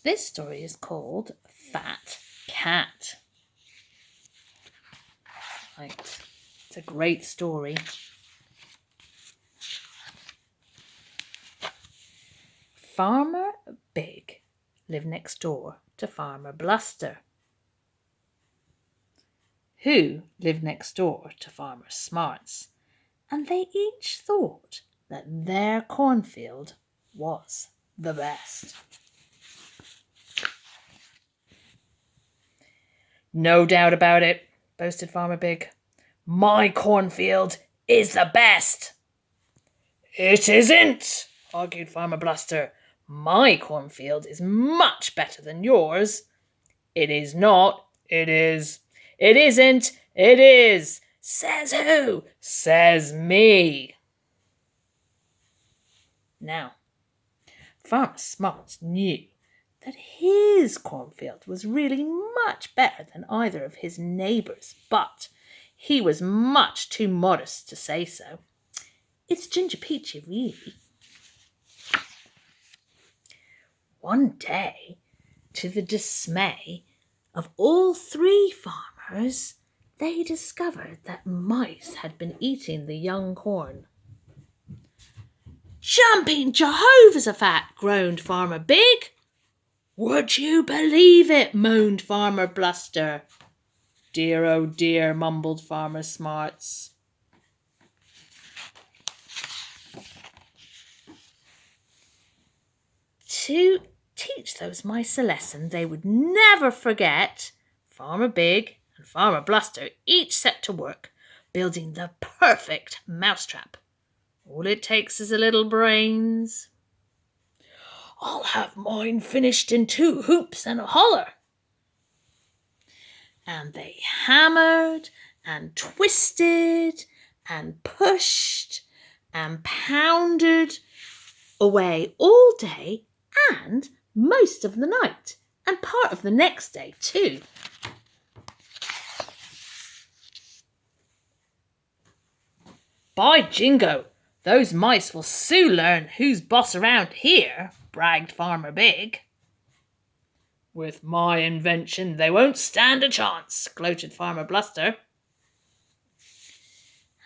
This story is called Fat Cat. Right. It's a great story. Farmer Big lived next door to Farmer Bluster, who lived next door to Farmer Smarts, and they each thought that their cornfield was the best. No doubt about it, boasted Farmer Big. My cornfield is the best. It isn't, argued Farmer Bluster. My cornfield is much better than yours. It is not. It is. It isn't. It is. Says who? Says me. Now, Farmer Smarts knew that his cornfield was really much better than either of his neighbours, but he was much too modest to say so. It's Ginger Peachy, really. One day, to the dismay of all three farmers, they discovered that mice had been eating the young corn. Jumping Jehovah's-a-Fat, groaned Farmer Big. Would you believe it, moaned Farmer Bluster. Dear, oh dear, mumbled Farmer Smarts. To teach those mice a lesson they would never forget, Farmer Big and Farmer Bluster each set to work, building the perfect mousetrap. All it takes is a little brains. I'll have mine finished in 2 hoops and a holler. And they hammered and twisted and pushed and pounded away all day and most of the night, and part of the next day too. By jingo, those mice will soon learn who's boss around here, bragged Farmer Big. With my invention, they won't stand a chance, gloated Farmer Bluster.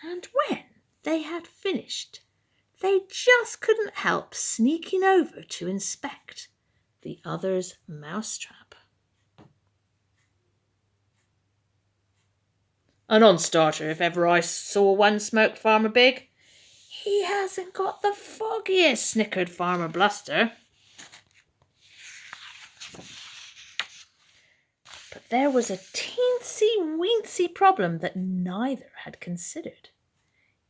And when they had finished, they just couldn't help sneaking over to inspect the other's mousetrap. A non-starter if ever I saw one, smoked Farmer Big. He hasn't got the foggiest, snickered Farmer Bluster. But there was a teensy-weensy problem that neither had considered.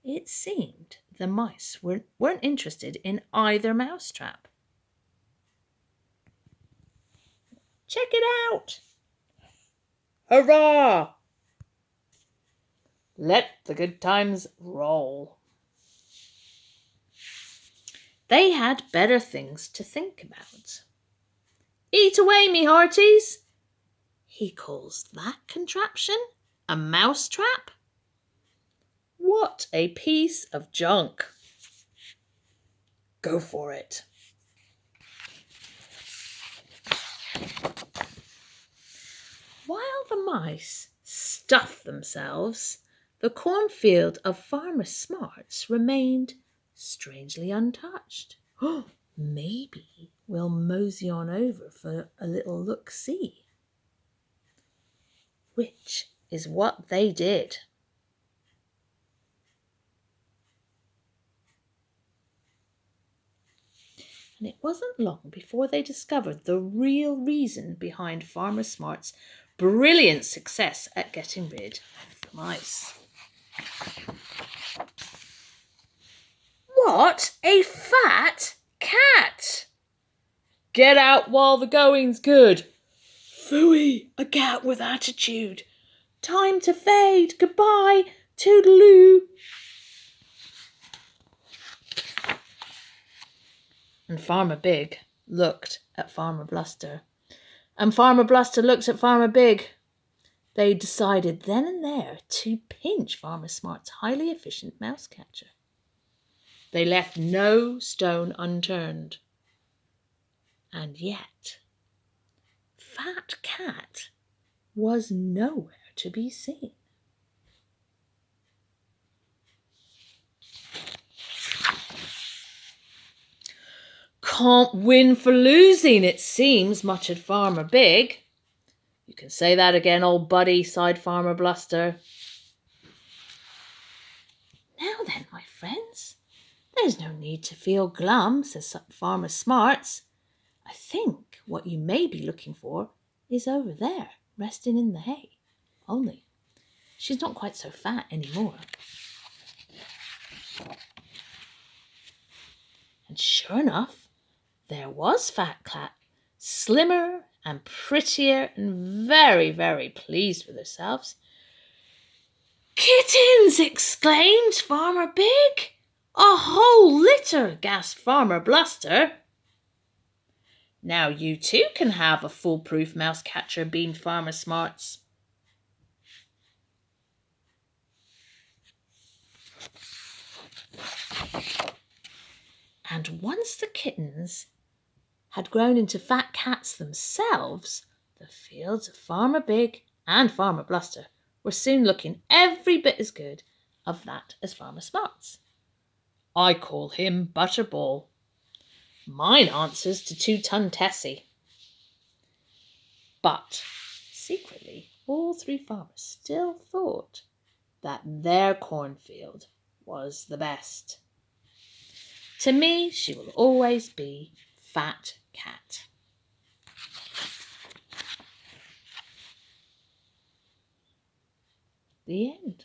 It seemed the mice weren't interested in either mousetrap. Check it out! Hurrah! Let the good times roll. They had better things to think about. Eat away, me hearties! He calls that contraption a mousetrap? What a piece of junk. Go for it. While the mice stuffed themselves, the cornfield of Farmer Smarts remained strangely untouched. Oh, maybe we'll mosey on over for a little look-see. Which is what they did. And it wasn't long before they discovered the real reason behind Farmer Smart's brilliant success at getting rid of the mice. What a fat cat! Get out while the going's good. Phooey, a cat with attitude. Time to fade. Goodbye. Toodaloo. And Farmer Big looked at Farmer Bluster. And Farmer Bluster looked at Farmer Big. They decided then and there to pinch Farmer Smart's highly efficient mouse catcher. They left no stone unturned. And yet fat cat was nowhere to be seen. Can't win for losing, it seems, muttered Farmer Big. You can say that again, old buddy, sighed Farmer Bluster. Now then, my friends, there's no need to feel glum, says Farmer Smarts. I think what you may be looking for is over there, resting in the hay. Only she's not quite so fat anymore. And sure enough, there was Fat Cat, slimmer and prettier and very, very pleased with herself. Kittens! Exclaimed Farmer Big. A whole litter! Gasped Farmer Bluster. Now you too can have a foolproof mouse catcher, beamed Farmer Smarts. And once the kittens had grown into fat cats themselves, the fields of Farmer Big and Farmer Bluster were soon looking every bit as good of that as Farmer Smart's. I call him Butterball. Mine answers to 2-ton Tessie. But secretly, all three farmers still thought that their cornfield was the best. To me, she will always be Fat Cat. The end.